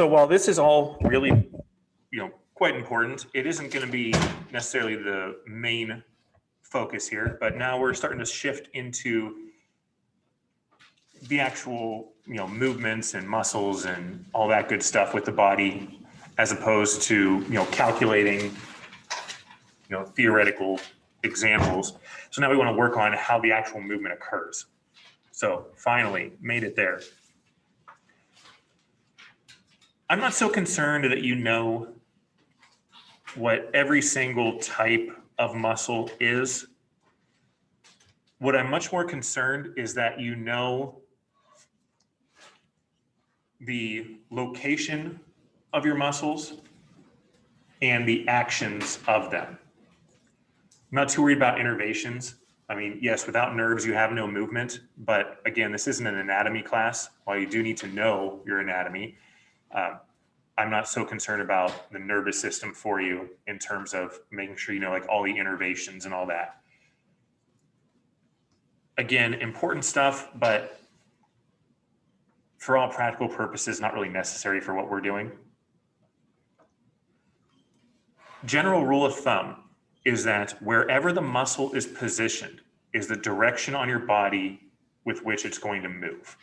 So while this is all really, quite important, it isn't going to be necessarily the main focus here, but now we're starting to shift into the actual, movements and muscles and all that good stuff with the body, as opposed to, calculating, theoretical examples. So now we want to work on how the actual movement occurs. So finally made it there. I'm not so concerned that you know what every single type of muscle is. What I'm much more concerned is that you know the location of your muscles and the actions of them. I'm not too worried about innervations. I mean, yes, without nerves, you have no movement, but again, this isn't an anatomy class. While you do need to know your anatomy, I'm not so concerned about the nervous system for you in terms of making sure you know like all the innervations and all that. Again, important stuff, but for all practical purposes, not really necessary for what we're doing. General rule of thumb is that wherever the muscle is positioned is the direction on your body with which it's going to move.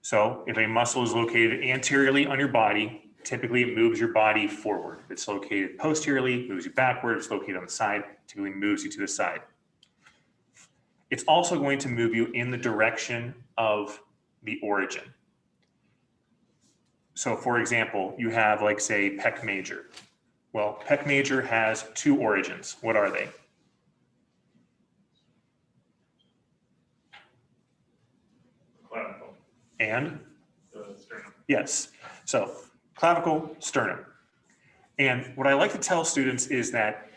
So if a muscle is located anteriorly on your body, typically it moves your body forward. If it's located posteriorly, it moves you backward. If it's located on the side, typically moves you to the side. It's also going to move you in the direction of the origin. So for example, you have like say pec major. Well, pec major has two origins. What are they? Clavicle. And? Sternum. Yes. So clavicle, sternum. And what I like to tell students is that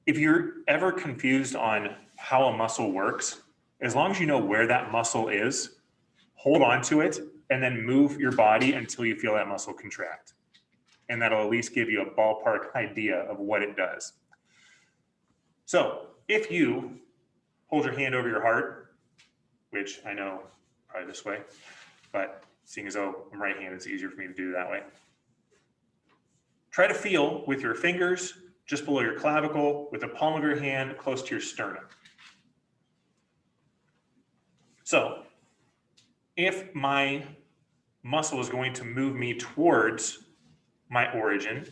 if you're ever confused on how a muscle works, as long as you know where that muscle is, hold on to it and then move your body until you feel that muscle contract. And that'll at least give you a ballpark idea of what it does. So if you hold your hand over your heart, which I know probably this way, but seeing as though I'm right-handed, it's easier for me to do that way. Try to feel with your fingers just below your clavicle, with the palm of your hand close to your sternum. So if my muscle is going to move me towards my origin,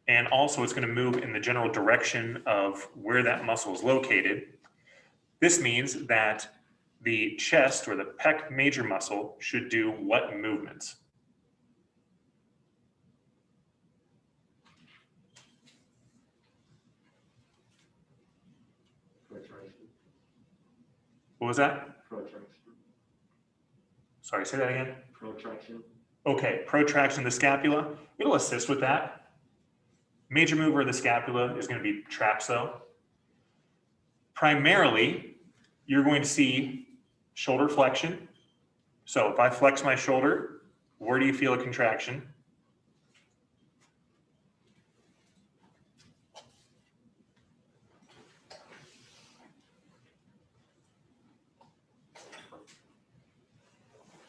and also it's going to move in the general direction of where that muscle is located, this means that the chest or the pec major muscle should do what movements? Protraction. What was that? Protraction. Sorry, say that again. Protraction. Okay, protraction of the scapula. It'll assist with that. Major mover of the scapula is going to be trapso. Primarily, you're going to see shoulder flexion. So if I flex my shoulder, where do you feel a contraction?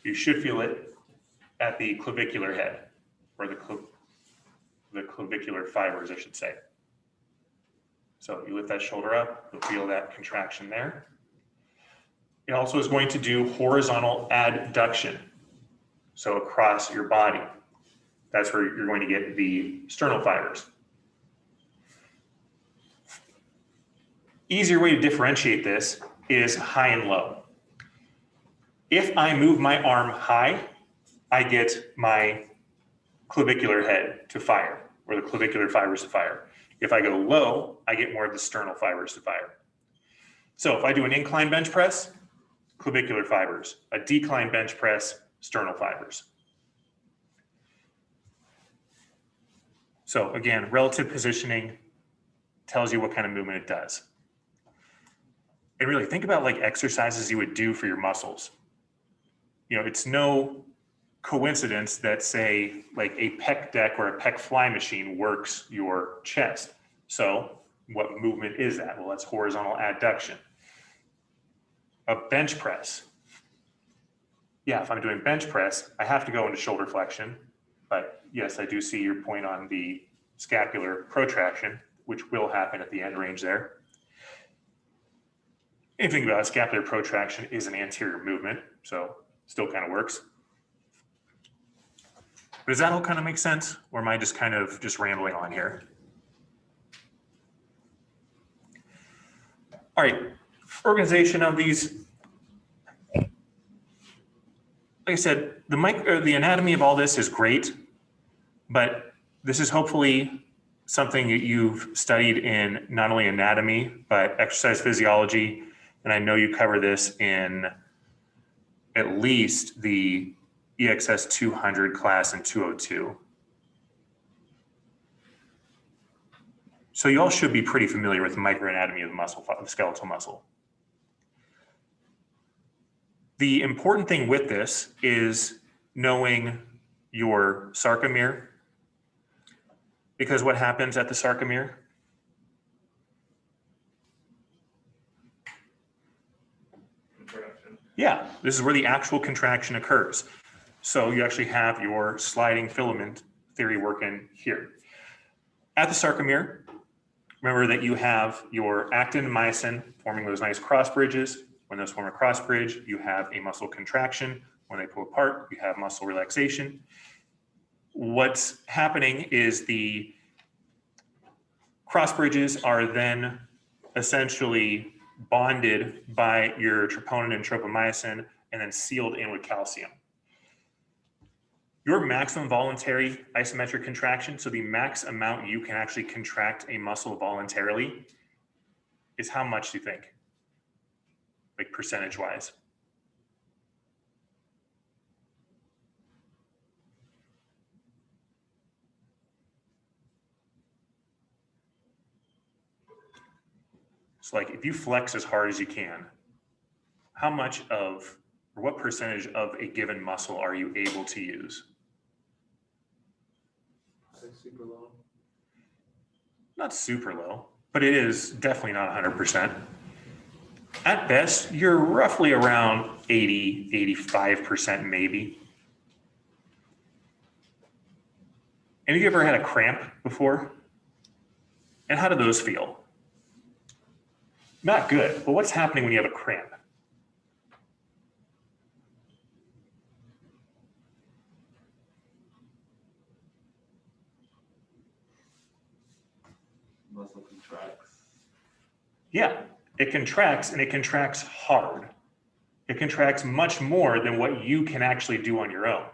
You should feel it at the clavicular head, or the clavicular fibers, I should say. So you lift that shoulder up, you'll feel that contraction there. It also is going to do horizontal adduction, so across your body. That's where you're going to get the sternal fibers. Easier way to differentiate this is high and low. If I move my arm high, I get my clavicular head to fire, or the clavicular fibers to fire. If I go low, I get more of the sternal fibers to fire. So if I do an incline bench press, clavicular fibers. A decline bench press, sternal fibers. So again, relative positioning tells you what kind of movement it does. And really think about like exercises you would do for your muscles. It's no coincidence that say like a pec deck or a pec fly machine works your chest. So what movement is that? Well, that's horizontal adduction. A bench press. yeah, if I'm doing bench press, I have to go into shoulder flexion. But yes, I do see your point on the scapular protraction, which will happen at the end range there. Anything about scapular protraction is an anterior movement, so still kind of works. But does that all kind of make sense? Or am I just kind of just rambling on here? All right, organization of these. Like I said, the anatomy of all this is great, but this is hopefully something that you've studied in not only anatomy, but exercise physiology. And I know you cover this in at least the EXS-200 class in 202. So you all should be pretty familiar with microanatomy of the muscle, the skeletal muscle. The important thing with this is knowing your sarcomere, because what happens at the sarcomere? Contraction. Yeah, this is where the actual contraction occurs. So you actually have your sliding filament theory working here. At the sarcomere, remember that you have your actin and myosin forming those nice cross bridges. When those form a cross bridge, you have a muscle contraction. When they pull apart, you have muscle relaxation. What's happening is the cross bridges are then essentially bonded by your troponin and tropomyosin and then sealed in with calcium. Your maximum voluntary isometric contraction, so the max amount you can actually contract a muscle voluntarily, is how much do you think? Like percentage wise? So like if you flex as hard as you can, how much of, or what percentage of a given muscle are you able to use? Super low. Not super low, but it is definitely not 100%. At best, you're roughly around 80, 85% maybe. Have you ever had a cramp before? And how do those feel? Not good, but what's happening when you have a cramp? Muscle contracts. Yeah, it contracts and it contracts hard. It contracts much more than what you can actually do on your own.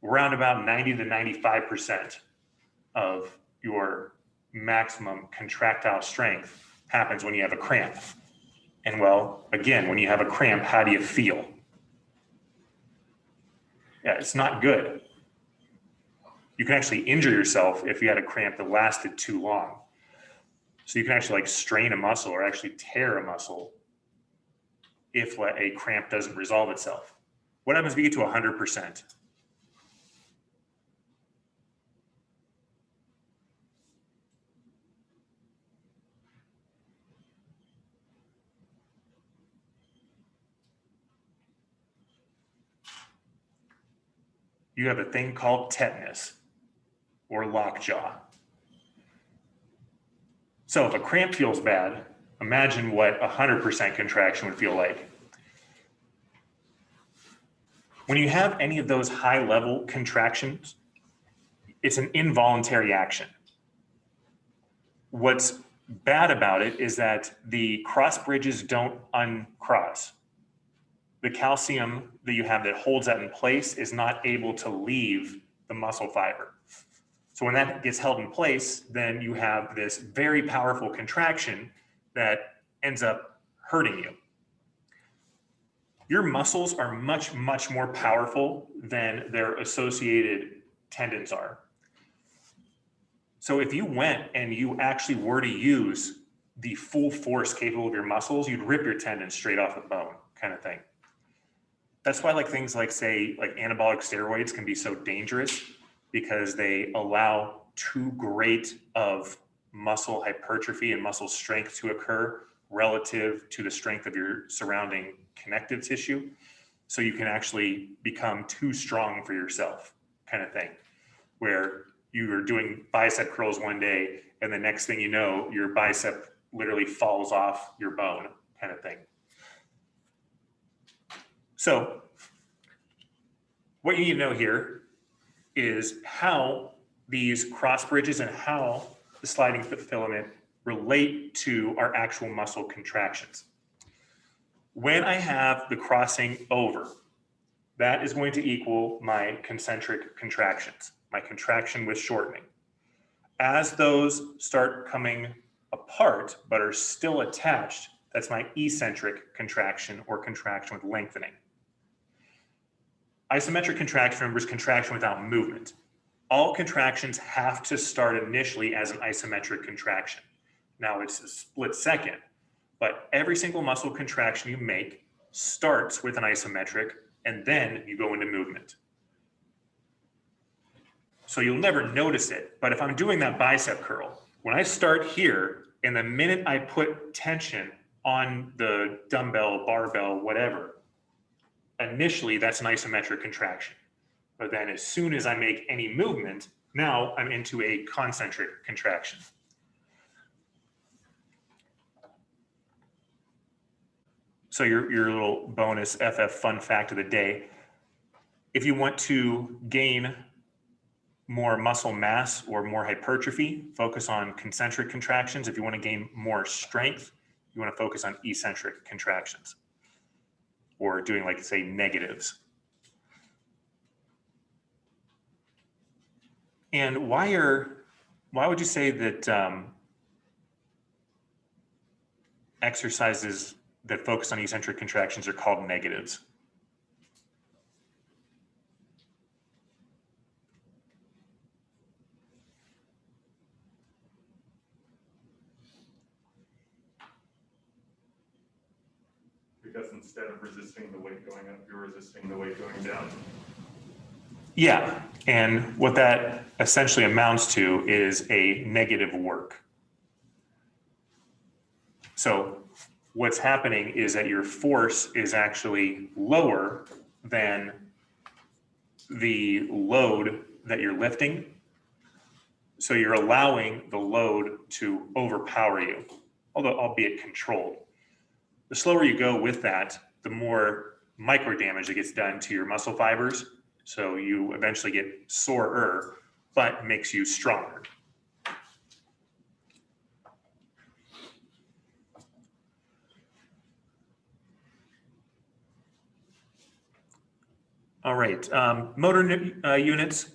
Around about 90 to 95% of your maximum contractile strength happens when you have a cramp. And well, again, when you have a cramp, how do you feel? Yeah, it's not good. You can actually injure yourself if you had a cramp that lasted too long. So you can actually like strain a muscle or actually tear a muscle if a cramp doesn't resolve itself. What happens if you get to 100%? You have a thing called tetanus or lockjaw. So if a cramp feels bad, imagine what 100% contraction would feel like. When you have any of those high level contractions, it's an involuntary action. What's bad about it is that the cross bridges don't uncross. The calcium that you have that holds that in place is not able to leave the muscle fiber. So when that gets held in place, then you have this very powerful contraction that ends up hurting you. Your muscles are much, much more powerful than their associated tendons are. So if you went and you actually were to use the full force capable of your muscles, you'd rip your tendons straight off the bone, kind of thing. That's why like things like say like anabolic steroids can be so dangerous, because they allow too great of muscle hypertrophy and muscle strength to occur relative to the strength of your surrounding connective tissue. so you can actually become too strong for yourself, kind of thing, where you are doing bicep curls one day and the next thing you know, your bicep literally falls off your bone, kind of thing. So what you need to know here is how these cross bridges and how the sliding filament relate to our actual muscle contractions. When I have the crossing over, that is going to equal my concentric contractions, my contraction with shortening. As those start coming apart but are still attached, that's my eccentric contraction or contraction with lengthening. Isometric contraction, remember, is contraction without movement. All contractions have to start initially as an isometric contraction. Now it's a split second, but every single muscle contraction you make starts with an isometric and then you go into movement. So you'll never notice it, but if I'm doing that bicep curl, when I start here, and the minute I put tension on the dumbbell, barbell, whatever, initially that's an isometric contraction. But then as soon as I make any movement, now I'm into a concentric contraction. So your little bonus FF fun fact of the day, if you want to gain more muscle mass or more hypertrophy, focus on concentric contractions. If you want to gain more strength, you want to focus on eccentric contractions or doing, like, say, negatives. And why would you say that exercises that focus on eccentric contractions are called negatives? Because instead of resisting the weight going up, you're resisting the weight going down. Yeah, and what that essentially amounts to is a negative work. So what's happening is that your force is actually lower than the load that you're lifting. So you're allowing the load to overpower you, although albeit controlled. The slower you go with that, the more micro damage that gets done to your muscle fibers. So you eventually get sorer, but makes you stronger. All right, motor units.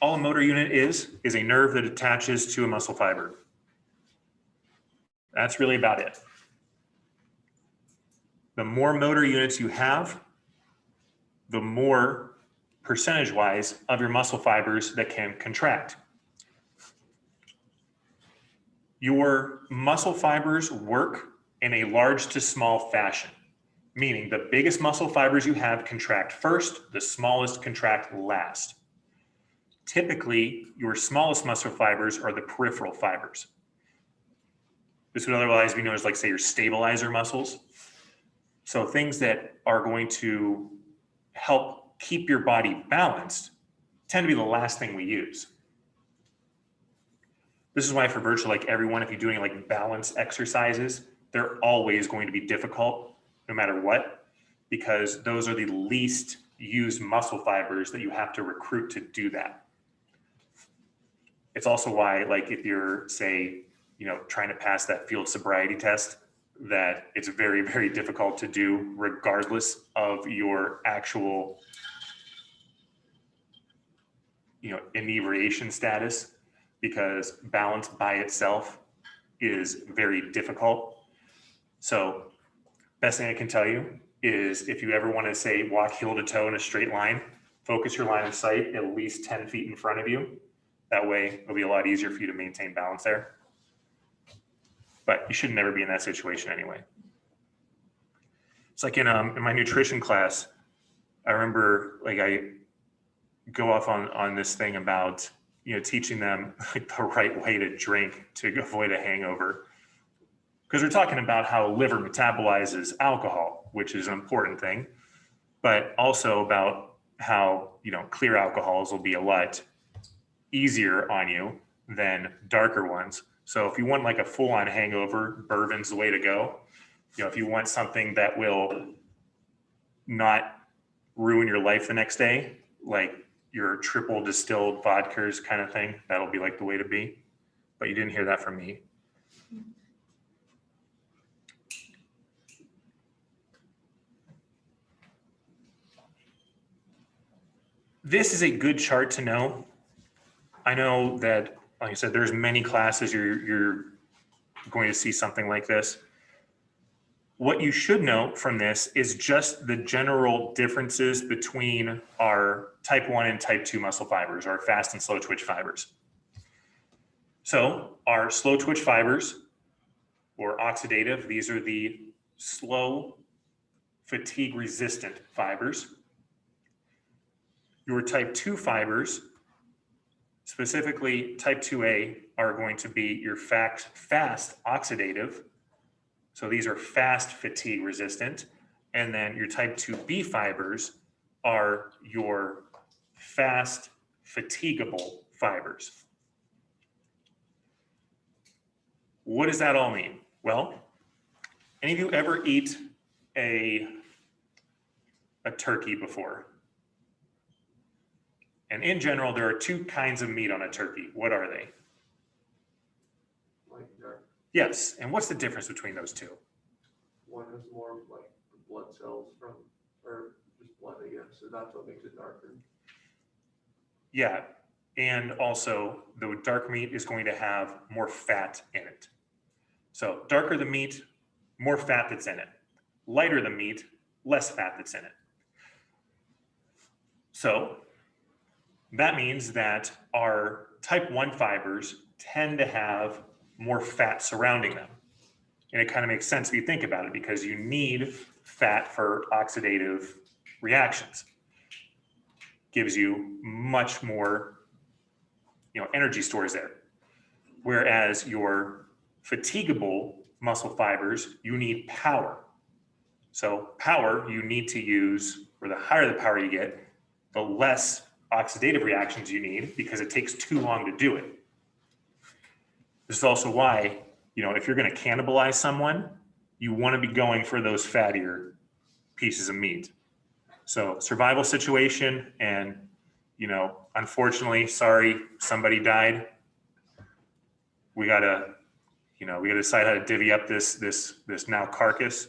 All a motor unit is a nerve that attaches to a muscle fiber. That's really about it. The more motor units you have, the more percentage-wise of your muscle fibers that can contract. Your muscle fibers work in a large to small fashion, meaning the biggest muscle fibers you have contract first, the smallest contract last. Typically, your smallest muscle fibers are the peripheral fibers. This would otherwise be known as, like, say, your stabilizer muscles. So things that are going to help keep your body balanced tend to be the last thing we use. This is why for virtually like everyone, if you're doing like balance exercises, they're always going to be difficult no matter what, because those are the least used muscle fibers that you have to recruit to do that. It's also why, like, if you're, say, trying to pass that field sobriety test, that it's very, very difficult to do regardless of your actual, inebriation status, because balance by itself is very difficult. So best thing I can tell you is, if you ever want to, say, walk heel to toe in a straight line, focus your line of sight at least 10 feet in front of you. That way it'll be a lot easier for you to maintain balance there. But you should never be in that situation anyway. It's like in my nutrition class, I remember, like, I go off on this thing about, teaching them like the right way to drink to avoid a hangover. Because we're talking about how liver metabolizes alcohol, which is an important thing. but also about how, clear alcohols will be a lot easier on you than darker ones. So if you want like a full-on hangover, bourbon's the way to go. If you want something that will not ruin your life the next day, like your triple distilled vodkas kind of thing, that'll be like the way to be. But you didn't hear that from me. This is a good chart to know. I know that, like I said, there's many classes you're going to see something like this. What you should know from this is just the general differences between our type 1 and type 2 muscle fibers, our fast and slow twitch fibers. So our slow twitch fibers, or oxidative, these are the slow, fatigue resistant fibers. Your type 2 fibers, specifically type 2A, are going to be your fast oxidative. So these are fast fatigue resistant. And then your type 2B fibers are your fast fatigable fibers. What does that all mean? Well, any of you ever eat a turkey before? And in general, there are two kinds of meat on a turkey. What are they? Light and dark. Yes, and what's the difference between those two? One is more like the blood cells from, or just blood, I guess, so that's what makes it darker. Yeah, and also the dark meat is going to have more fat in it. So darker the meat, more fat that's in it. Lighter the meat, less fat that's in it. So that means that our type 1 fibers tend to have more fat surrounding them. And it kind of makes sense if you think about it, because you need fat for oxidative reactions. Gives you much more, energy stores there. Whereas your fatigable muscle fibers, you need power. So power you need to use, or the higher the power you get, the less oxidative reactions you need, because it takes too long to do it. This is also why, if you're going to cannibalize someone, you want to be going for those fattier pieces of meat. So survival situation, and, unfortunately, sorry, somebody died. We gotta decide how to divvy up this now carcass.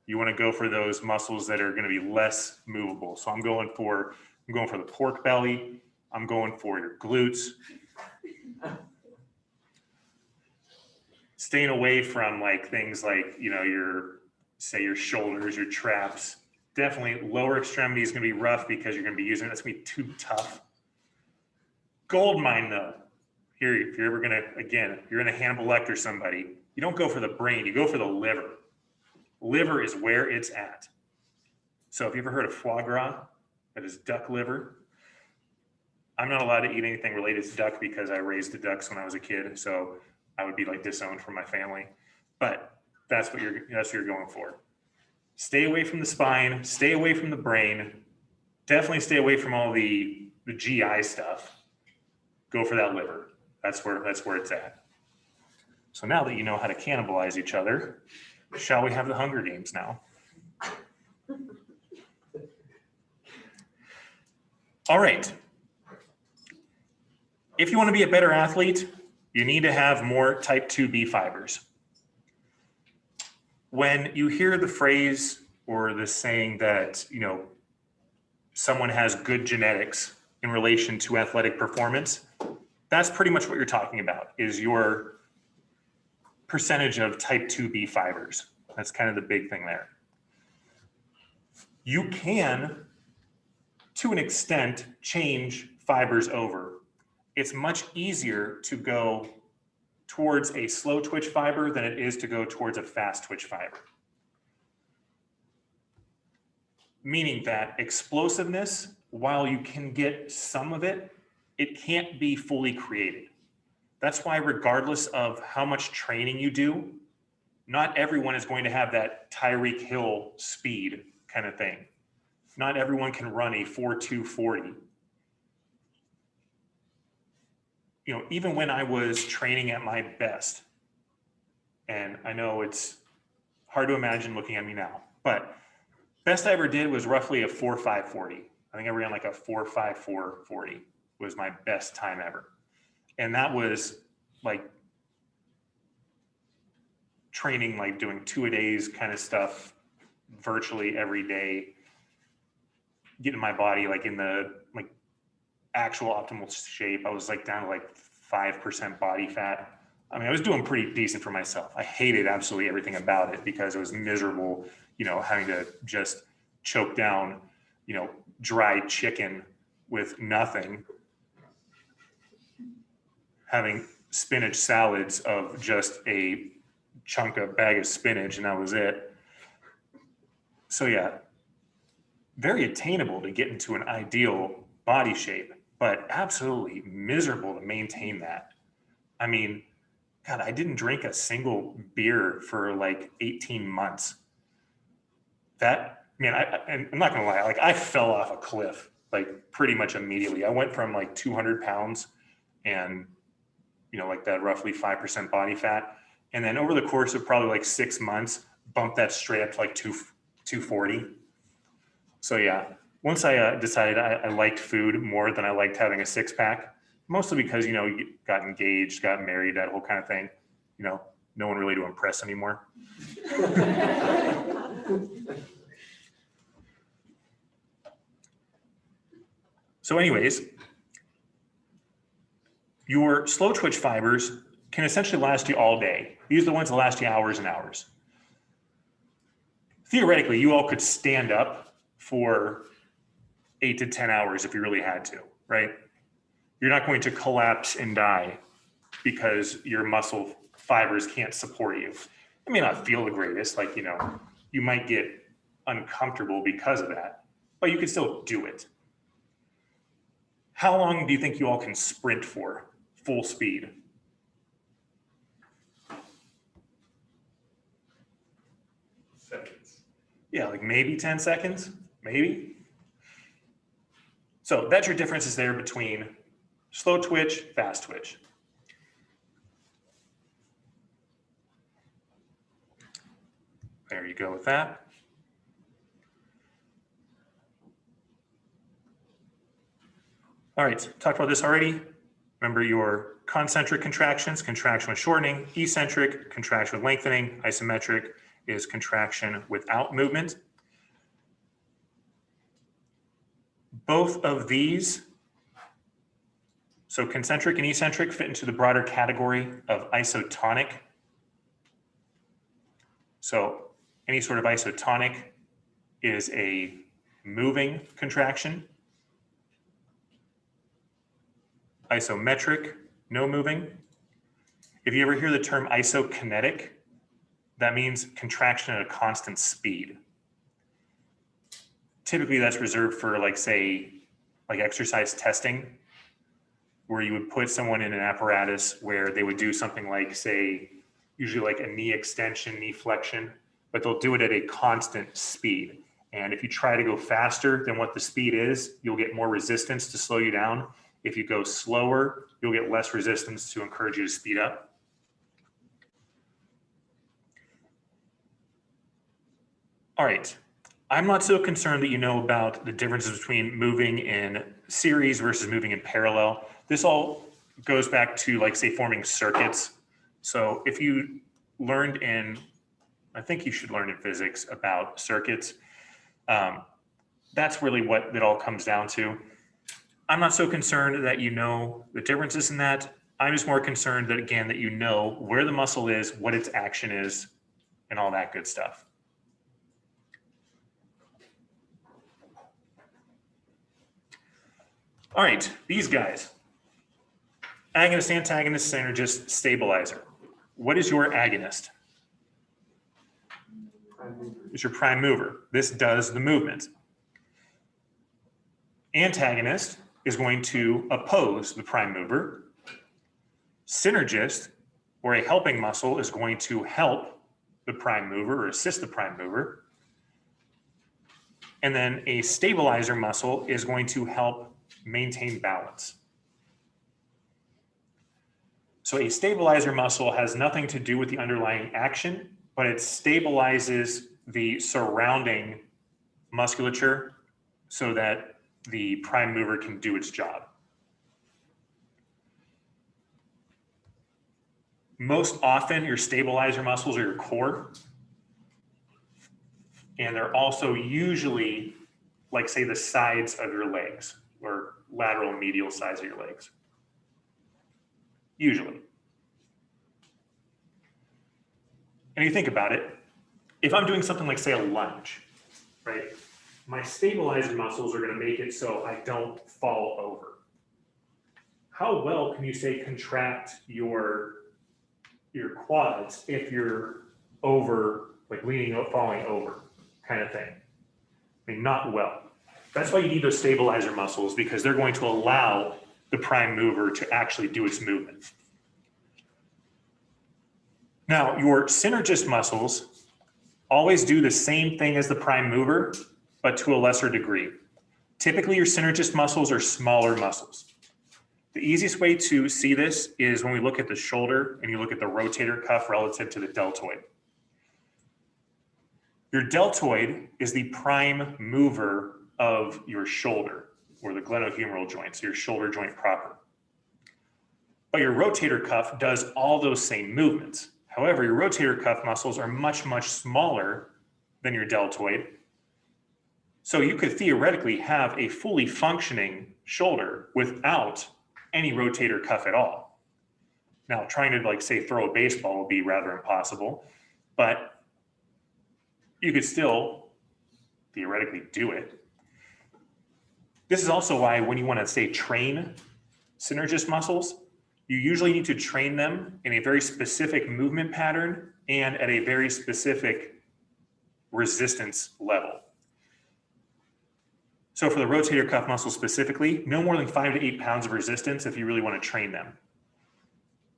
You want to go for those muscles that are going to be less movable. So I'm going for the pork belly. I'm going for your glutes. Staying away from like things like, your shoulders, your traps. Definitely lower extremity is going to be rough because you're going to be using it. That's going to be too tough. Gold mine though. Here, if you're ever going to, again, if you're going to Hannibal Lecter somebody, you don't go for the brain, you go for the liver. Liver is where it's at. So if you ever heard of foie gras, that is duck liver. I'm not allowed to eat anything related to duck because I raised the ducks when I was a kid. So I would be like disowned from my family, but that's what you're going for. Stay away from the spine, stay away from the brain, definitely stay away from all the GI stuff. Go for that liver. That's where it's at. So now that you know how to cannibalize each other, shall we have the Hunger Games now? All right. If you want to be a better athlete, you need to have more type 2B fibers. When you hear the phrase or the saying that, someone has good genetics in relation to athletic performance, that's pretty much what you're talking about, is your percentage of type 2B fibers. That's kind of the big thing there. You can, to an extent, change fibers over. It's much easier to go towards a slow twitch fiber than it is to go towards a fast twitch fiber. Meaning that explosiveness, while you can get some of it, it can't be fully created. That's why regardless of how much training you do, not everyone is going to have that Tyreek Hill speed kind of thing. Not everyone can run a 4.240. You know, even when I was training at my best, and I know it's hard to imagine looking at me now, but best I ever did was roughly a 4.540. I think I ran like a 4.5440 was my best time ever. And that was like training, like doing 2-a-days kind of stuff virtually every day, getting my body like in the like actual optimal shape. I was like down to like 5% body fat. I mean, I was doing pretty decent for myself. I hated absolutely everything about it because it was miserable, you know, having to just choke down, you know, dried chicken with nothing, having spinach salads of just a chunk of bag of spinach, and that was it. So yeah, very attainable to get into an ideal body shape, but absolutely miserable to maintain that. I mean, God, I didn't drink a single beer for like 18 months. That, man, I'm not gonna lie, like I fell off a cliff like pretty much immediately. I went from like 200 pounds and, you know, like that roughly 5% body fat. And then over the course of probably like 6 months, bumped that straight up to like 240. So yeah, once I decided I liked food more than I liked having a six pack, mostly because, you know, you got engaged, got married, that whole kind of thing, you know, no one really to impress anymore. So anyways, your slow twitch fibers can essentially last you all day. These are the ones that last you hours and hours. Theoretically, you all could stand up for 8 to 10 hours if you really had to, right? You're not going to collapse and die because your muscle fibers can't support you. It may not feel the greatest, like, you know, you might get uncomfortable because of that, but you can still do it. How long do you think you all can sprint for, full speed? Seconds. Yeah, like maybe 10 seconds, maybe. So that's your differences there between slow twitch, fast twitch. There you go with that. All right, talked about this already. Remember your concentric contractions, contraction with shortening, eccentric, contraction with lengthening, isometric is contraction without movement. Both of these, so concentric and eccentric, fit into the broader category of isotonic. So any sort of isotonic is a moving contraction. Isometric, no moving. If you ever hear the term isokinetic, that means contraction at a constant speed. Typically that's reserved for like, say, like exercise testing, where you would put someone in an apparatus where they would do something like, say, usually like a knee extension, knee flexion, but they'll do it at a constant speed. And if you try to go faster than what the speed is, you'll get more resistance to slow you down. If you go slower, you'll get less resistance to encourage you to speed up. All right, I'm not so concerned that you know about the differences between moving in series versus moving in parallel. This all goes back to, like, say, forming circuits. So if you learned in, I think you should learn in physics about circuits, that's really what it all comes down to. I'm not so concerned that you know the differences in that. I'm just more concerned that, again, that you know where the muscle is, what its action is, and all that good stuff. All right, these guys. Agonist, antagonist, synergist, stabilizer. What is your agonist? It's your prime mover. This does the movement. Antagonist is going to oppose the prime mover. Synergist, or a helping muscle, is going to help the prime mover or assist the prime mover. And then a stabilizer muscle is going to help maintain balance. So a stabilizer muscle has nothing to do with the underlying action, but it stabilizes the surrounding musculature so that the prime mover can do its job. Most often, your stabilizer muscles are your core. And they're also usually, like say, the sides of your legs or lateral and medial sides of your legs. Usually. And you think about it, if I'm doing something like, say, a lunge, right? My stabilizer muscles are going to make it so I don't fall over. How well can you say contract your quads if you're over, like leaning up, falling over kind of thing? I mean, not well. That's why you need those stabilizer muscles, because they're going to allow the prime mover to actually do its movement. Now, your synergist muscles always do the same thing as the prime mover, but to a lesser degree. Typically, your synergist muscles are smaller muscles. The easiest way to see this is when we look at the shoulder and you look at the rotator cuff relative to the deltoid. Your deltoid is the prime mover of your shoulder, or the glenohumeral joint, so your shoulder joint proper. But your rotator cuff does all those same movements. However, your rotator cuff muscles are much, much smaller than your deltoid. So you could theoretically have a fully functioning shoulder without any rotator cuff at all. Now, trying to, like, say, throw a baseball would be rather impossible, but you could still theoretically do it. This is also why when you want to, say, train synergist muscles, you usually need to train them in a very specific movement pattern and at a very specific resistance level. So for the rotator cuff muscle specifically, no more than 5 to 8 pounds of resistance if you really want to train them.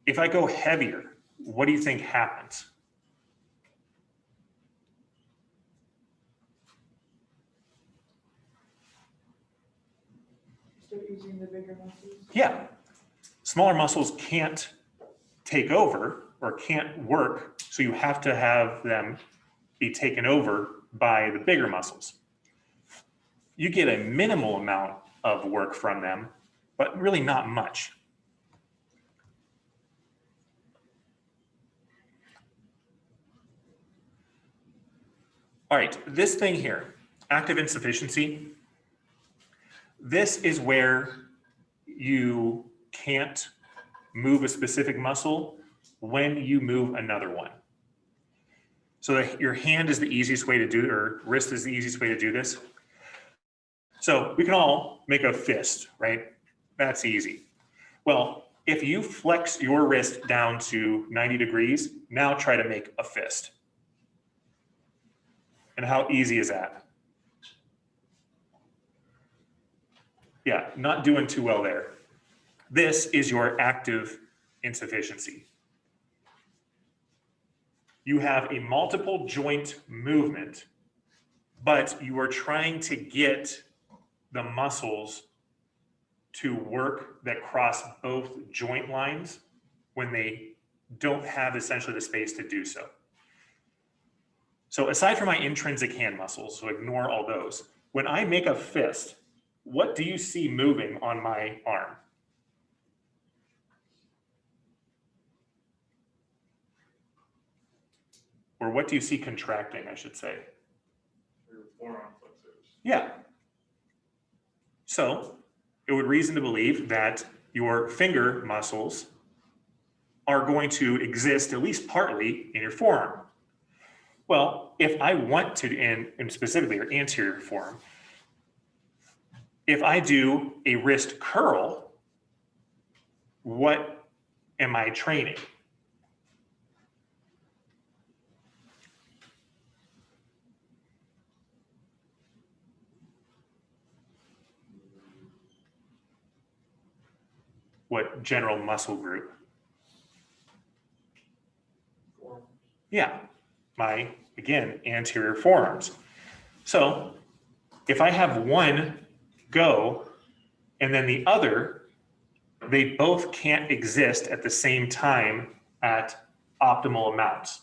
If I go heavier, what do you think happens? Start using the bigger muscles. Yeah. Smaller muscles can't take over or can't work, so you have to have them be taken over by the bigger muscles. You get a minimal amount of work from them, but really not much. All right, this thing here, active insufficiency, this is where you can't move a specific muscle when you move another one. So your hand is the easiest way to do, or wrist is the easiest way to do this. So we can all make a fist, right? That's easy. Well, if you flex your wrist down to 90 degrees, now try to make a fist. And how easy is that? Yeah, not doing too well there. This is your active insufficiency. You have a multiple joint movement, but you are trying to get the muscles to work that cross both joint lines when they don't have essentially the space to do so. So aside from my intrinsic hand muscles, so ignore all those, when I make a fist, what do you see moving on my arm? Or what do you see contracting, I should say? Your forearm flexors. Yeah. So it would reason to believe that your finger muscles are going to exist at least partly in your forearm. Well, if I want to, and specifically your anterior forearm, if I do a wrist curl, what am I training? What general muscle group? Yeah, my, again, anterior forearms. So If I have one go and then the other, they both can't exist at the same time at optimal amounts.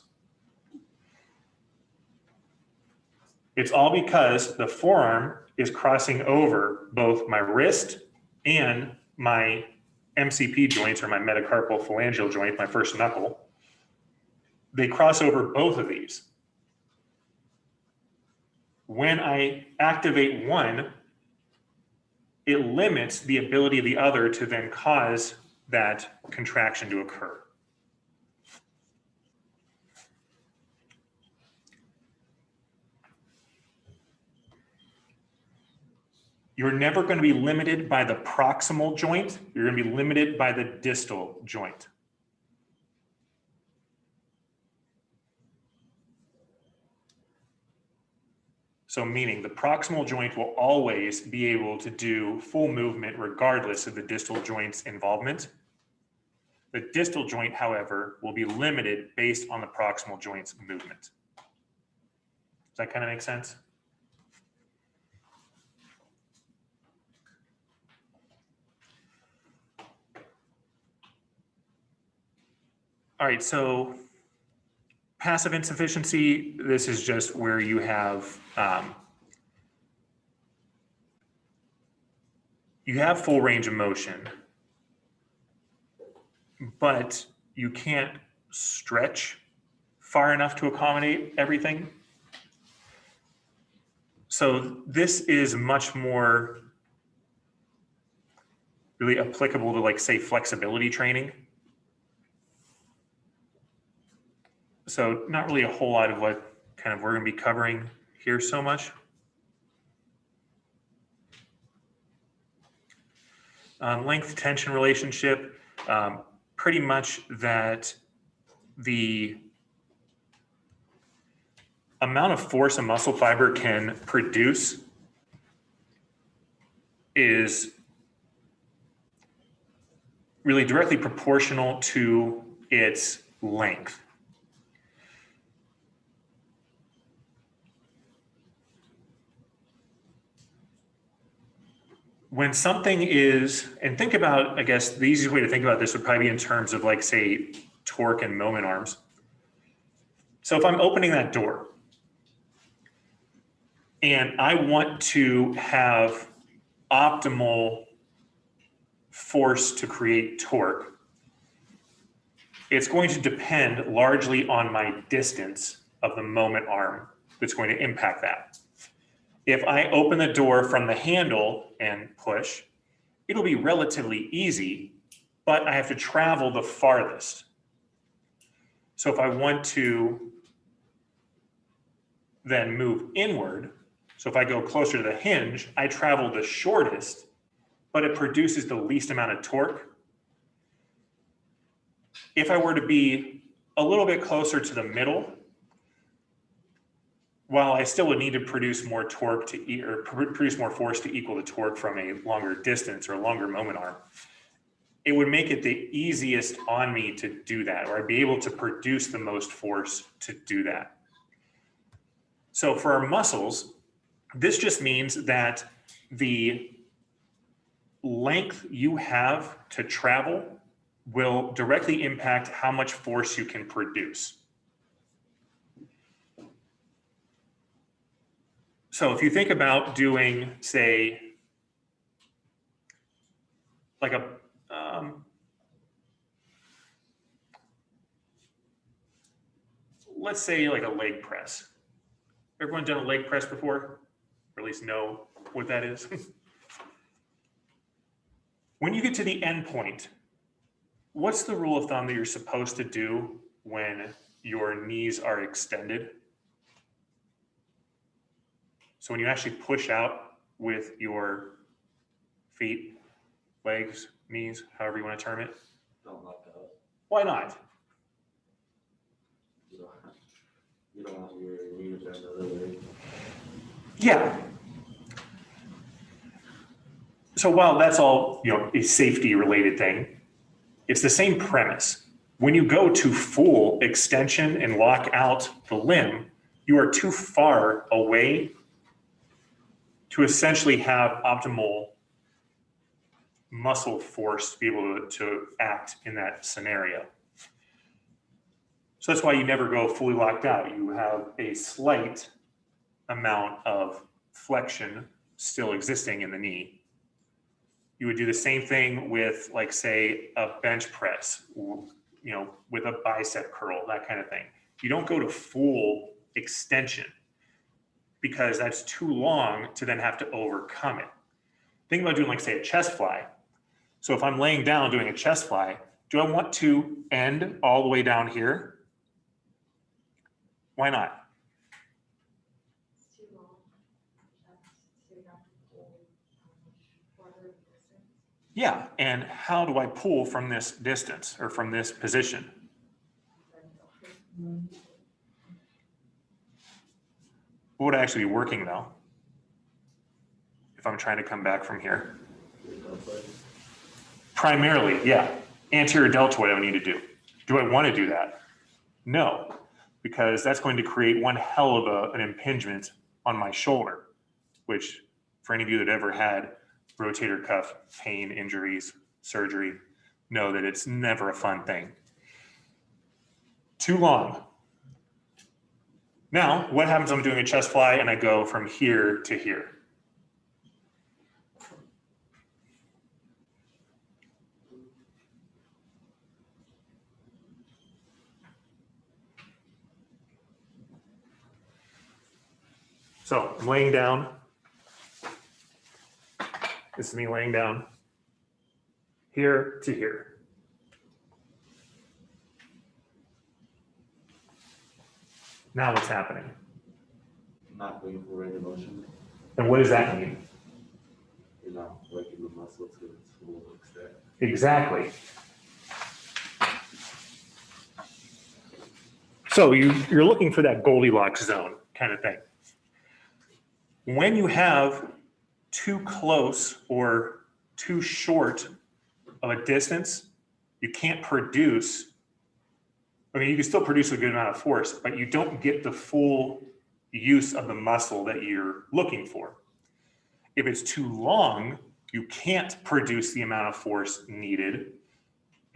It's all because the forearm is crossing over both my wrist and my MCP joints, or my metacarpal phalangeal joint, my first knuckle. They cross over both of these. When I activate one, it limits the ability of the other to then cause that contraction to occur. You're never going to be limited by the proximal joint. You're going to be limited by the distal joint. So meaning the proximal joint will always be able to do full movement regardless of the distal joint's involvement. The distal joint, however, will be limited based on the proximal joint's movement. Does that kind of make sense? All right, so passive insufficiency, this is just where you have full range of motion, but you can't stretch far enough to accommodate everything. So this is much more really applicable to, like, say, flexibility training. So not really a whole lot of what kind of we're going to be covering here so much. Length tension relationship, pretty much that the amount of force a muscle fiber can produce is really directly proportional to its length. When something is, and think about, I guess the easiest way to think about this would probably be in terms of, like, say, torque and moment arms. So if I'm opening that door and I want to have optimal force to create torque, it's going to depend largely on my distance of the moment arm that's going to impact that. If I open the door from the handle and push, it'll be relatively easy, but I have to travel the farthest. So if I want to then move inward, so if I go closer to the hinge, I travel the shortest, but it produces the least amount of torque. If I were to be a little bit closer to the middle, while I still would need to produce more torque or produce more force to equal the torque from a longer distance or a longer moment arm, it would make it the easiest on me to do that, or I'd be able to produce the most force to do that. So for our muscles, this just means that the length you have to travel will directly impact how much force you can produce. So if you think about doing, say, like a, let's say like a leg press. Everyone done a leg press before? Or at least know what that is? When you get to the end point, what's the rule of thumb that you're supposed to do when your knees are extended? So when you actually push out with your feet, legs, knees, however you want to term it. Don't let go. Why not? You don't want your knees bent over. Yeah. So while that's all, a safety related thing, it's the same premise. When you go to full extension and lock out the limb, you are too far away to essentially have optimal muscle force to be able to act in that scenario. So that's why you never go fully locked out. You have a slight amount of flexion still existing in the knee. You would do the same thing with, like, say, a bench press, with a bicep curl, that kind of thing. You don't go to full extension because that's too long to then have to overcome it. Think about doing, like, say, a chest fly. So if I'm laying down doing a chest fly, do I want to end all the way down here? Why not? It's too long. So you have to pull farther distance. Yeah, and how do I pull from this distance or from this position? What would actually be working though? If I'm trying to come back from here. Primarily, yeah. Anterior deltoid I would need to do. Do I want to do that? No, because that's going to create one hell of an impingement on my shoulder, which for any of you that ever had rotator cuff pain, injuries, surgery, know that it's never a fun thing. Too long. Now, what happens when I'm doing a chest fly and I go from here to here? So I'm laying down. This is me laying down here to here. Now what's happening? Not going for range of motion. And what does that mean? You're not working the muscle to its full extent. Exactly. So you're looking for that Goldilocks zone kind of thing. When you have too close or too short of a distance, you can't produce. I mean, you can still produce a good amount of force, but you don't get the full use of the muscle that you're looking for. If it's too long, you can't produce the amount of force needed,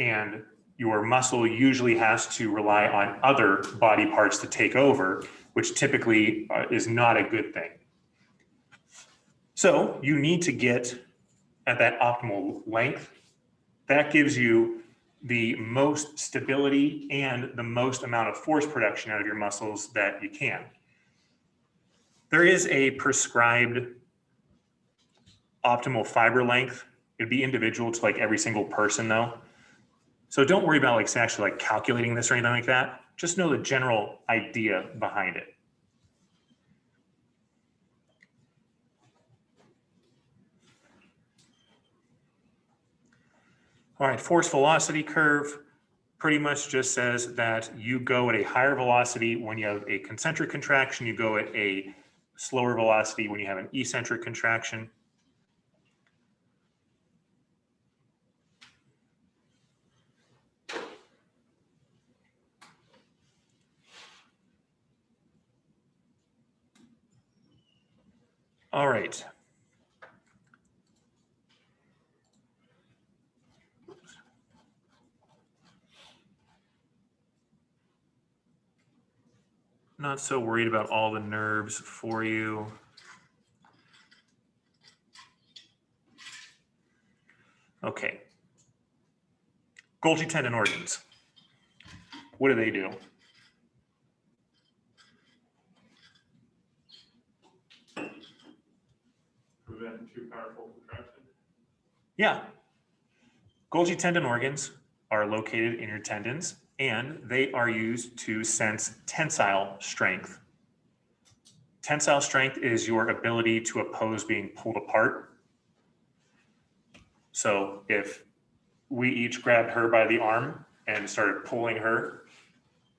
and your muscle usually has to rely on other body parts to take over, which typically is not a good thing. So you need to get at that optimal length. That gives you the most stability and the most amount of force production out of your muscles that you can. There is a prescribed optimal fiber length. It'd be individual to like every single person though. So don't worry about like actually like calculating this or anything like that. Just know the general idea behind it. All right, force velocity curve pretty much just says that you go at a higher velocity when you have a concentric contraction, you go at a slower velocity when you have an eccentric contraction. All right. Not so worried about all the nerves for you. Okay. Golgi tendon organs. What do they do? Prevent too powerful contraction. Yeah. Golgi tendon organs are located in your tendons, and they are used to sense tensile strength. Tensile strength is your ability to oppose being pulled apart. So if we each grabbed her by the arm and started pulling her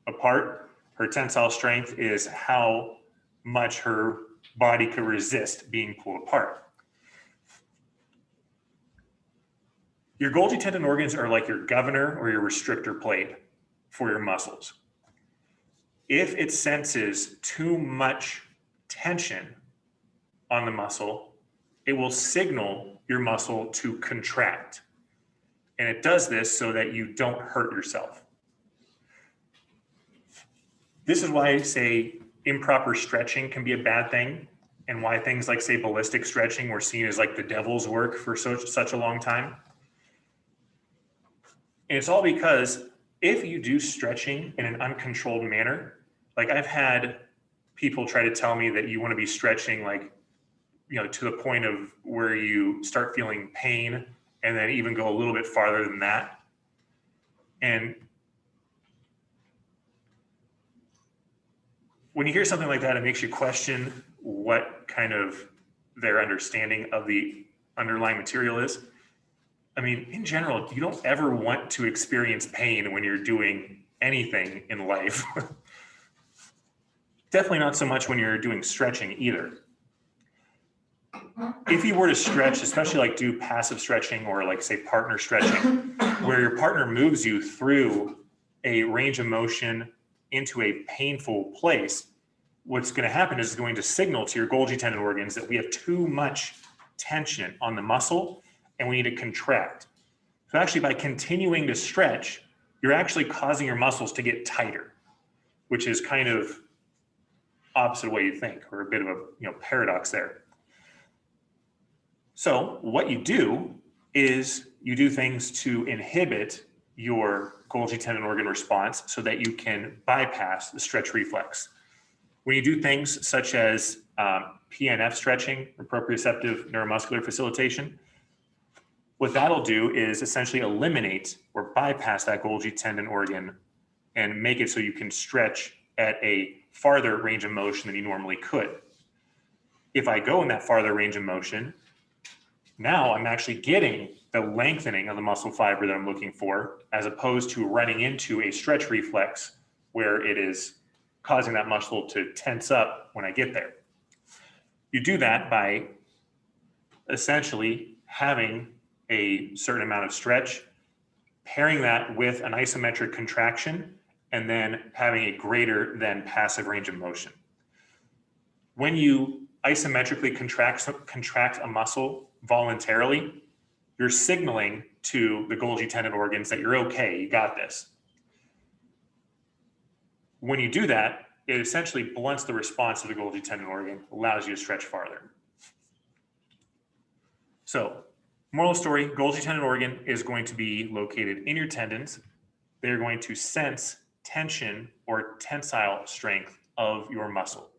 apart, her tensile strength is how much her body could resist being pulled apart. Your Golgi tendon organs are like your governor or your restrictor plate for your muscles. If it senses too much tension, on the muscle, it will signal your muscle to contract. And it does this so that you don't hurt yourself. This is why, say, improper stretching can be a bad thing, and why things like, say, ballistic stretching were seen as like the devil's work for such a long time. And it's all because if you do stretching in an uncontrolled manner, like I've had people try to tell me that you want to be stretching like, you know, to the point of where you start feeling pain and then even go a little bit farther than that. And when you hear something like that, it makes you question what kind of their understanding of the underlying material is. I mean, in general, you don't ever want to experience pain when you're doing anything in life. Definitely not so much when you're doing stretching either. If you were to stretch, especially like do passive stretching or like say partner stretching, where your partner moves you through a range of motion into a painful place, what's going to happen is it's going to signal to your Golgi tendon organs that we have too much tension on the muscle and we need to contract. So actually by continuing to stretch, you're actually causing your muscles to get tighter, which is kind of opposite of what you think, or a bit of a paradox there. So what you do is you do things to inhibit your Golgi tendon organ response so that you can bypass the stretch reflex. When you do things such as PNF stretching, or proprioceptive neuromuscular facilitation, what that'll do is essentially eliminate or bypass that Golgi tendon organ and make it so you can stretch at a farther range of motion than you normally could. If I go in that farther range of motion, now I'm actually getting the lengthening of the muscle fiber that I'm looking for, as opposed to running into a stretch reflex where it is causing that muscle to tense up when I get there. You do that by essentially having a certain amount of stretch, pairing that with an isometric contraction, and then having a greater than passive range of motion. When you isometrically contract a muscle voluntarily, you're signaling to the Golgi tendon organs that you're okay, you got this. When you do that, it essentially blunts the response of the Golgi tendon organ, allows you to stretch farther. So, moral of the story, Golgi tendon organ is going to be located in your tendons. They're going to sense tension or tensile strength of your muscle.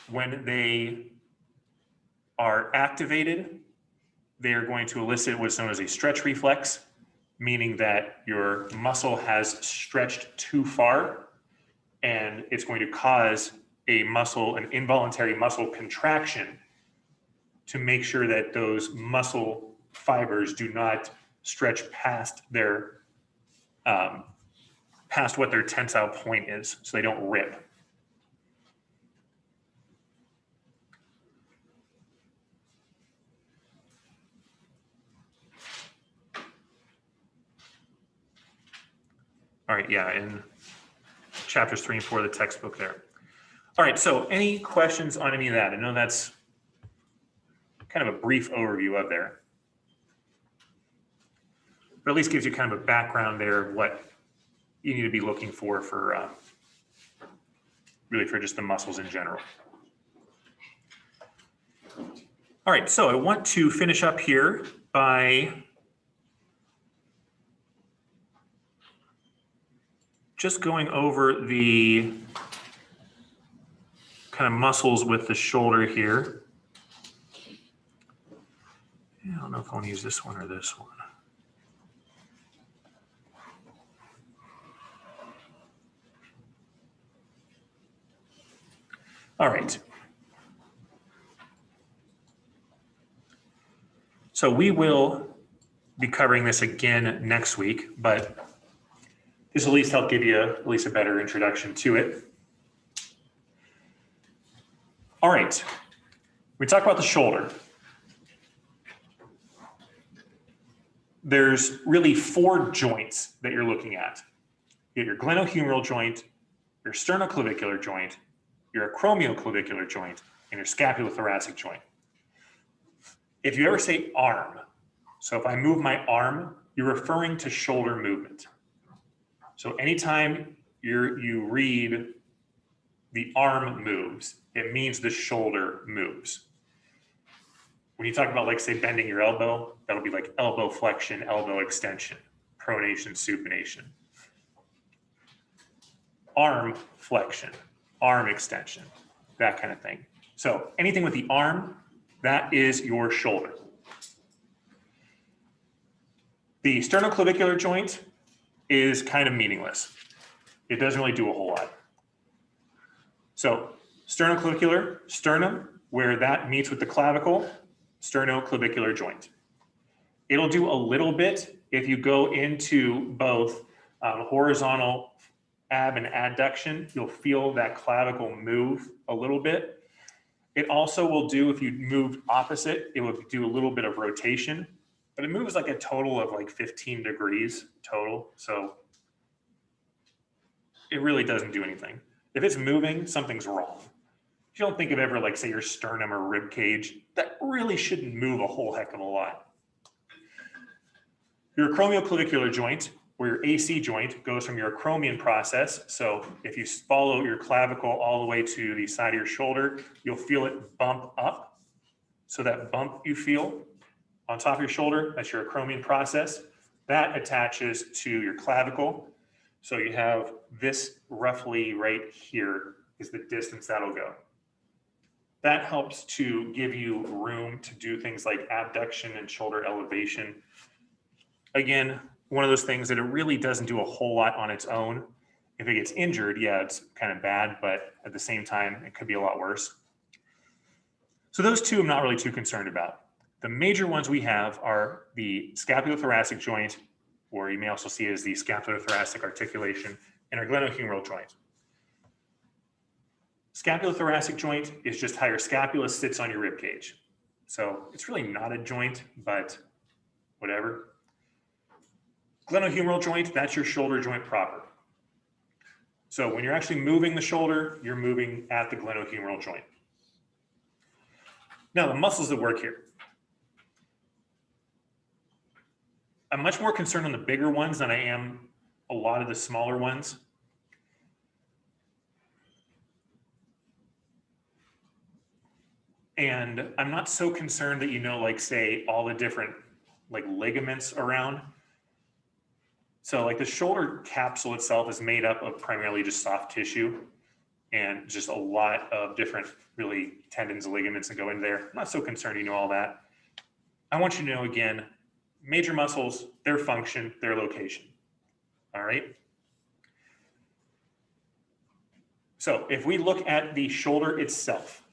When they are activated, they are going to elicit what's known as a stretch reflex, meaning that your muscle has stretched too far, and it's going to cause an involuntary muscle contraction to make sure that those muscle fibers do not stretch past past what their tensile point is, so they don't rip. All right, yeah, in chapters 3 and 4 of the textbook there. All right, so any questions on any of that? I know that's kind of a brief overview of there, but at least gives you kind of a background there of what you need to be looking for really for just the muscles in general. All right, so I want to finish up here by just going over the kind of muscles with the shoulder here. I don't know if I want to use this one or this one. All right. So we will be covering this again next week, but this will at least help give you at least a better introduction to it. All right, we talk about the shoulder. There's really 4 joints that you're looking at. You have your glenohumeral joint, your sternoclavicular joint, your acromioclavicular joint, and your scapulothoracic joint. If you ever say arm, so if I move my arm, you're referring to shoulder movement. So anytime you read the arm moves, it means the shoulder moves. When you talk about, like, say, bending your elbow, that'll be like elbow flexion, elbow extension, pronation, supination. Arm flexion, arm extension, that kind of thing. So anything with the arm, that is your shoulder. The sternoclavicular joint is kind of meaningless. It doesn't really do a whole lot. So sternoclavicular, sternum, where that meets with the clavicle, sternoclavicular joint. It'll do a little bit if you go into both horizontal ab and adduction. You'll feel that clavicle move a little bit. It also will do, if you moved opposite, it would do a little bit of rotation, but it moves like a total of like 15 degrees total. So it really doesn't do anything. If it's moving, something's wrong. If you don't think of ever, like, say, your sternum or rib cage, that really shouldn't move a whole heck of a lot. Your acromioclavicular joint, or your AC joint, goes from your acromion process. So if you follow your clavicle all the way to the side of your shoulder, you'll feel it bump up. So that bump you feel on top of your shoulder, that's your acromion process. That attaches to your clavicle. So you have this roughly right here is the distance that'll go. That helps to give you room to do things like abduction and shoulder elevation. Again, one of those things that it really doesn't do a whole lot on its own. If it gets injured, yeah, it's kind of bad, but at the same time, it could be a lot worse. So those two I'm not really too concerned about. The major ones we have are the scapulothoracic joint, or you may also see it as the scapulothoracic articulation, and our glenohumeral joint. Scapulothoracic joint is just how your scapula sits on your rib cage. So it's really not a joint, but whatever. Glenohumeral joint, that's your shoulder joint proper. So when you're actually moving the shoulder, you're moving at the glenohumeral joint. Now, the muscles that work here. I'm much more concerned on the bigger ones than I am a lot of the smaller ones. And I'm not so concerned that you know, like, say, all the different like ligaments around. So like the shoulder capsule itself is made up of primarily just soft tissue and just a lot of different really tendons and ligaments that go in there. I'm not so concerned you know all that. I want you to know, again, major muscles, their function, their location. All right. So if we look at the shoulder itself,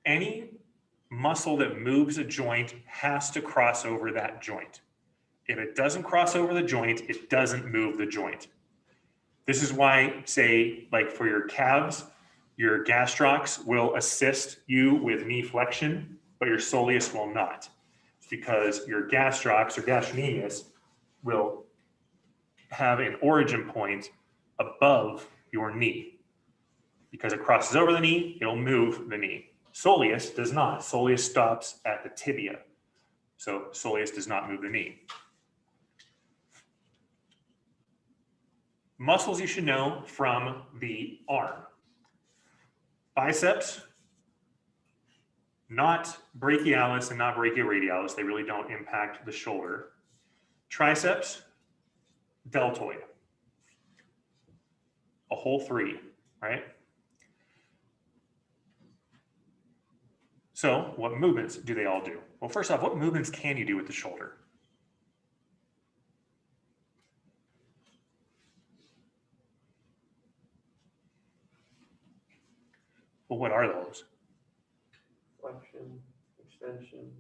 any muscle that moves a joint has to cross over that joint. If it doesn't cross over the joint, it doesn't move the joint. This is why, say, like for your calves, your gastrocs will assist you with knee flexion, but your soleus will not. It's because your gastrocs or gastrocnemius will have an origin point above your knee. Because it crosses over the knee, it'll move the knee. Soleus does not. Soleus stops at the tibia. So soleus does not move the knee. Muscles you should know from the arm. Biceps, not brachialis and not brachioradialis. They really don't impact the shoulder. Triceps, deltoid. A whole three, right? So what movements do they all do? Well, first off, what movements can you do with the shoulder? Well, what are those? Flexion, extension,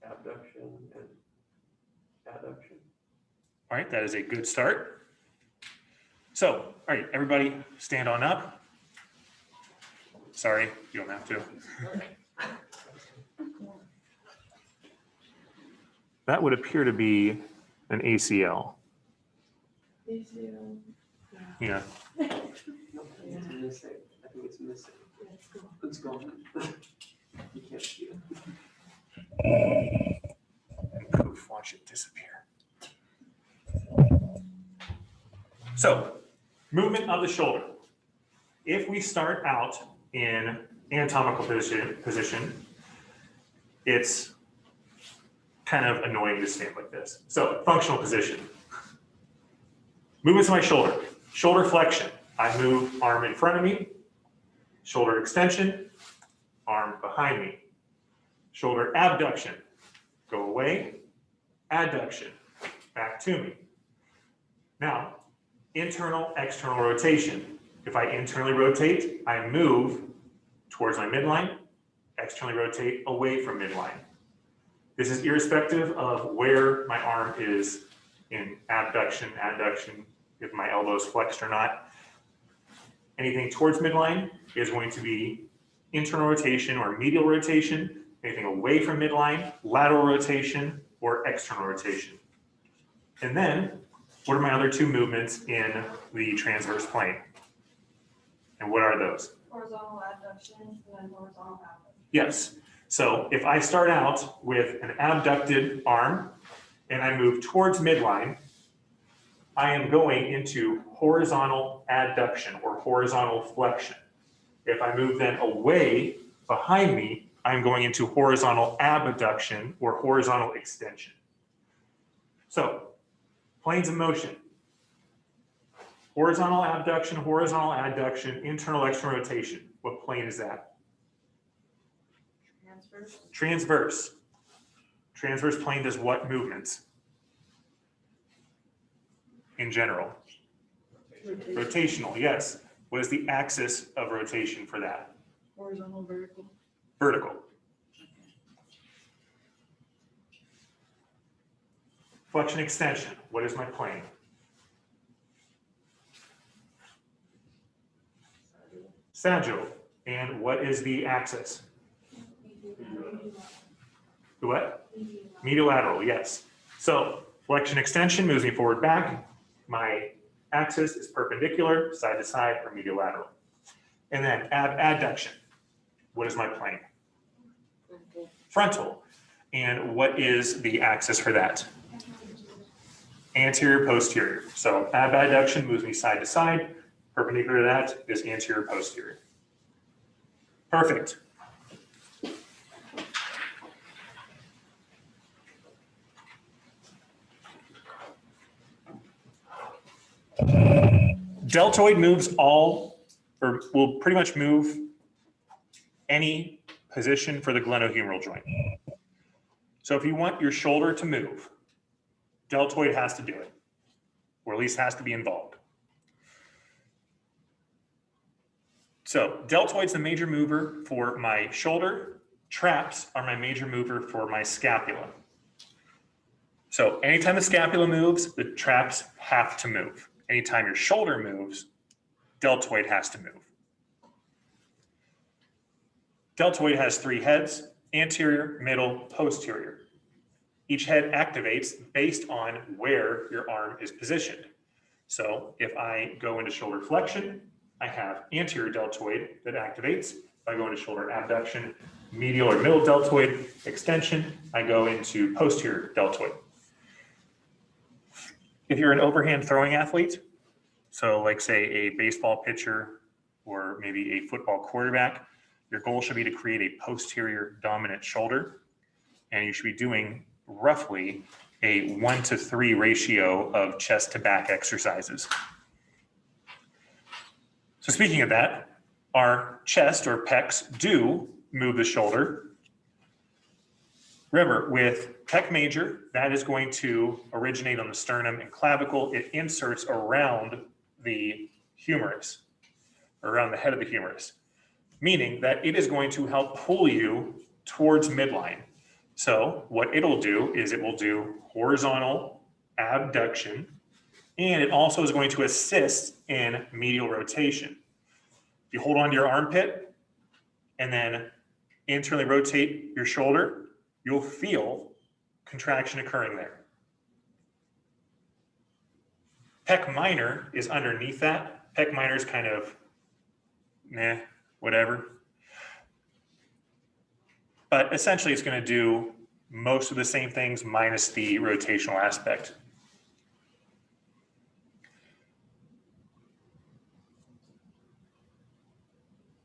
abduction, and adduction. All right, that is a good start. So, all right, everybody stand on up. Sorry, you don't have to. That would appear to be an ACL. ACL, yeah. Yeah. Nope, I think it's missing. I think it's missing. Let's go. It's gone. You can't see it. And poof, watch it disappear. So, movement of the shoulder. If we start out in anatomical position, it's kind of annoying to stand like this. So, functional position. Movements of my shoulder. Shoulder flexion. I move arm in front of me. Shoulder extension, arm behind me. Shoulder abduction. Go away. Adduction. Back to me. Now, internal, external rotation. If I internally rotate, I move towards my midline, externally rotate away from midline. This is irrespective of where my arm is in abduction, adduction, if my elbow is flexed or not. Anything towards midline is going to be internal rotation or medial rotation. Anything away from midline, lateral rotation or external rotation. And then, what are my other two movements in the transverse plane? And what are those? Horizontal adduction and then horizontal abduction. Yes. So if I start out with an abducted arm and I move towards midline, I am going into horizontal adduction or horizontal flexion. If I move then away behind me, I'm going into horizontal abduction or horizontal extension. So, planes of motion. Horizontal abduction, internal, external rotation. What plane is that? Transverse. Transverse. Transverse plane does what movements? In general. Rotational, yes. What is the axis of rotation for that? Horizontal, vertical. Vertical. Flexion extension, what is my plane? Sagittal. And what is the axis? The what? Medial lateral, yes. So flexion extension moves me forward back. My axis is perpendicular, side to side, or medial lateral. And then adduction. What is my plane? Frontal. And what is the axis for that? Anterior, posterior. So abduction moves me side to side. Perpendicular to that is anterior, posterior. Perfect. Deltoid moves all, or will pretty much move any position for the glenohumeral joint. So if you want your shoulder to move, deltoid has to do it, or at least has to be involved. So deltoid's the major mover for my shoulder. Traps are my major mover for my scapula. So anytime the scapula moves, the traps have to move. Anytime your shoulder moves, deltoid has to move. Deltoid has three heads: anterior, middle, posterior. Each head activates based on where your arm is positioned. So if I go into shoulder flexion, I have anterior deltoid that activates. If I go into shoulder abduction, medial or middle deltoid extension, I go into posterior deltoid. If you're an overhand throwing athlete, so like say a baseball pitcher or maybe a football quarterback, your goal should be to create a posterior dominant shoulder, and you should be doing roughly a 1-to-3 ratio of chest to back exercises. So speaking of that, our chest or pecs do move the shoulder. Remember, with pec major, that is going to originate on the sternum and clavicle. It inserts around the humerus, around the head of the humerus, meaning that it is going to help pull you towards midline. So what it'll do is it will do horizontal abduction, and it also is going to assist in medial rotation. If you hold on to your armpit and then internally rotate your shoulder, you'll feel contraction occurring there. Pec minor is underneath that. Pec minor is kind of, meh, whatever. But essentially it's going to do most of the same things minus the rotational aspect.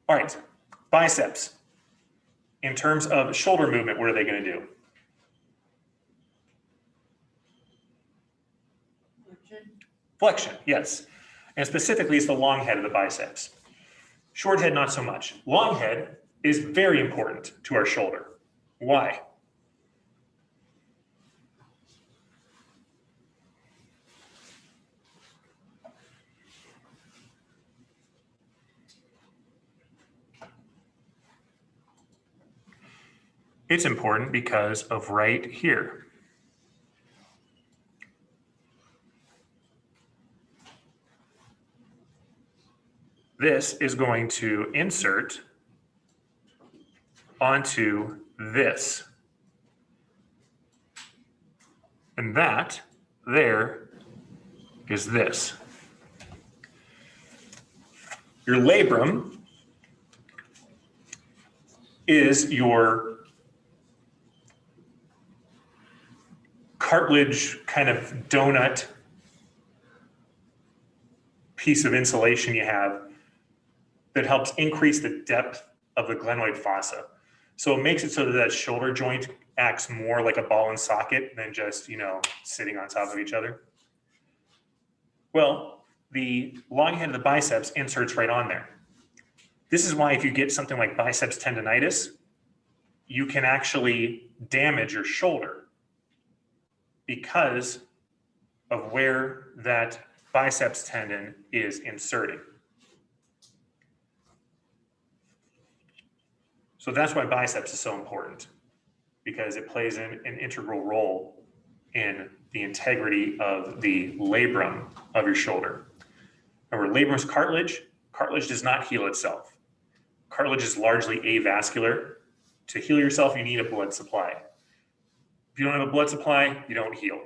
All right, biceps. In terms of shoulder movement, what are they going to do? Flexion, yes. And specifically, it's the long head of the biceps. Short head, not so much. Long head is very important to our shoulder. Why? It's important because of right here. This is going to insert onto this. And that there is this. Your labrum is your cartilage kind of donut piece of insulation you have that helps increase the depth of the glenoid fossa. So it makes it so that that shoulder joint acts more like a ball and socket than just, you know, sitting on top of each other. Well, the long head of the biceps inserts right on there. This is why if you get something like biceps tendonitis, you can actually damage your shoulder because of where that biceps tendon is inserting. So that's why biceps is so important, because it plays an integral role in the integrity of the labrum of your shoulder. Remember, labrum is cartilage. Cartilage does not heal itself. Cartilage is largely avascular. To heal yourself, you need a blood supply. If you don't have a blood supply, you don't heal.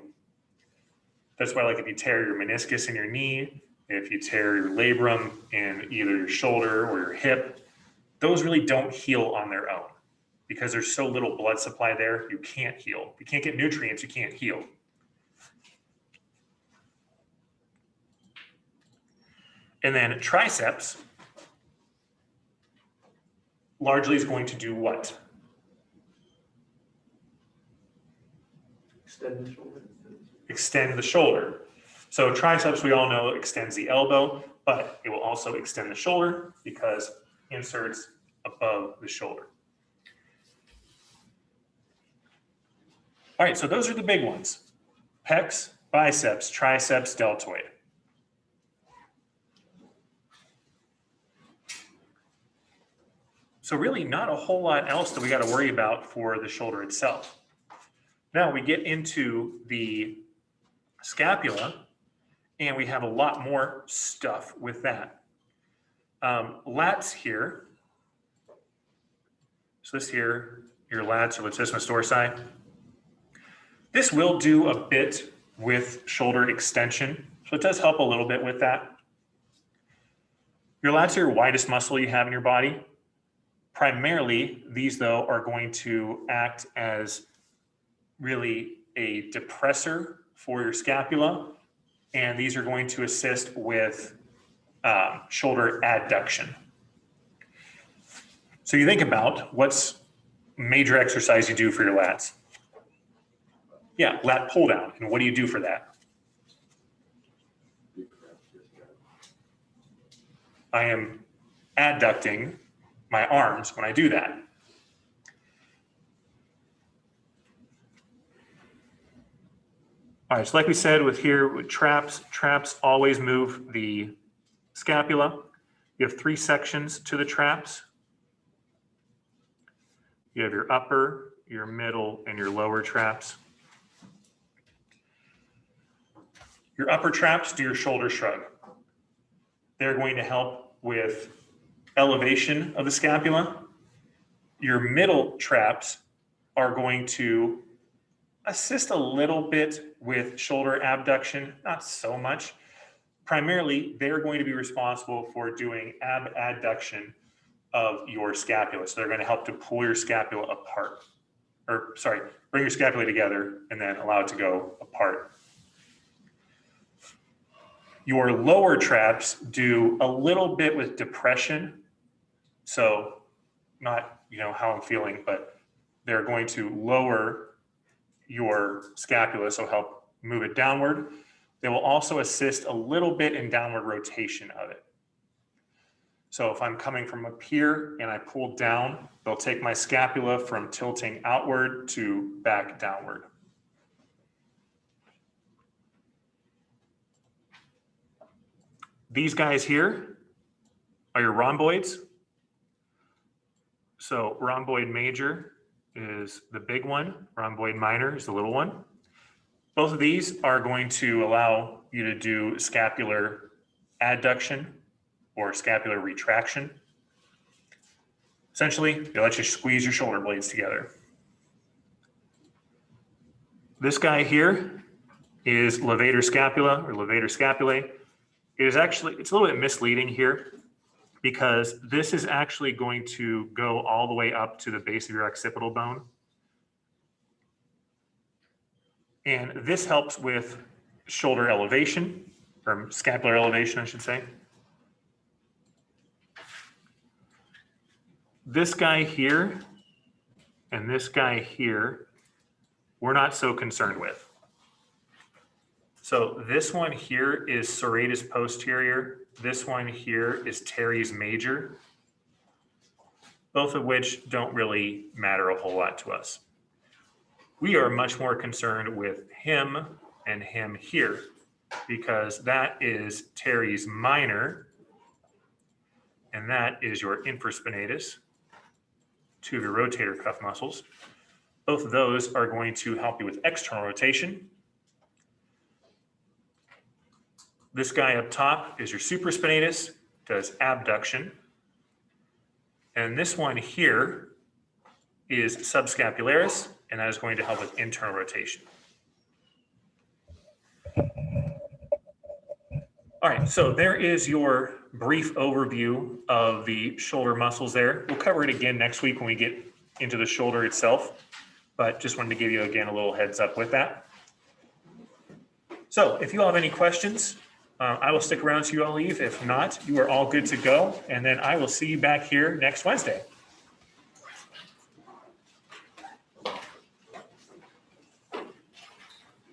That's why, like, if you tear your meniscus in your knee, if you tear your labrum in either your shoulder or your hip, those really don't heal on their own because there's so little blood supply there, you can't heal. If you can't get nutrients, you can't heal. And then triceps largely is going to do what? Extend the shoulder. Extend the shoulder. So triceps, we all know, extends the elbow, but it will also extend the shoulder because inserts above the shoulder. All right, so those are the big ones. Pecs, biceps, triceps, deltoid. So really not a whole lot else that we got to worry about for the shoulder itself. Now we get into the scapula and we have a lot more stuff with that. Lats here. So this here, your lats or latissimus dorsi. This will do a bit with shoulder extension. So it does help a little bit with that. Your lats are your widest muscle you have in your body. Primarily, these though are going to act as really a depressor for your scapula. And these are going to assist with shoulder adduction. So you think about what's major exercise you do for your lats. Yeah, lat pull down. And what do you do for that? I am adducting my arms when I do that. All right, so like we said with here, with traps always move the scapula. You have 3 sections to the traps. You have your upper, your middle, and your lower traps. Your upper traps do your shoulder shrug. They're going to help with elevation of the scapula. Your middle traps are going to assist a little bit with shoulder abduction, not so much, primarily, they're going to be responsible for doing abduction of your scapula. So they're going to help to pull your scapula apart, or sorry, bring your scapula together and then allow it to go apart. Your lower traps do a little bit with depression. So not, how I'm feeling, but they're going to lower your scapula, so help move it downward. They will also assist a little bit in downward rotation of it. So if I'm coming from up here and I pull down, they'll take my scapula from tilting outward to back downward. These guys here are your rhomboids. So rhomboid major is the big one, rhomboid minor is the little one. Both of these are going to allow you to do scapular adduction or scapular retraction. Essentially, they let you squeeze your shoulder blades together. This guy here is levator scapula or levator scapulae. It's a little bit misleading here because this is actually going to go all the way up to the base of your occipital bone. And this helps with shoulder elevation, or scapular elevation, I should say. This guy here and this guy here, we're not so concerned with. So this one here is serratus posterior. This one here is teres major, both of which don't really matter a whole lot to us. We are much more concerned with him and him here because that is teres minor and that is your infraspinatus, two of your rotator cuff muscles. Both of those are going to help you with external rotation. This guy up top is your supraspinatus, does abduction. And this one here is subscapularis, and that is going to help with internal rotation. All right, so there is your brief overview of the shoulder muscles there. We'll cover it again next week when we get into the shoulder itself, but just wanted to give you again a little heads up with that. So if you all have any questions, I will stick around till you all leave. If not, you are all good to go. And then I will see you back here next Wednesday.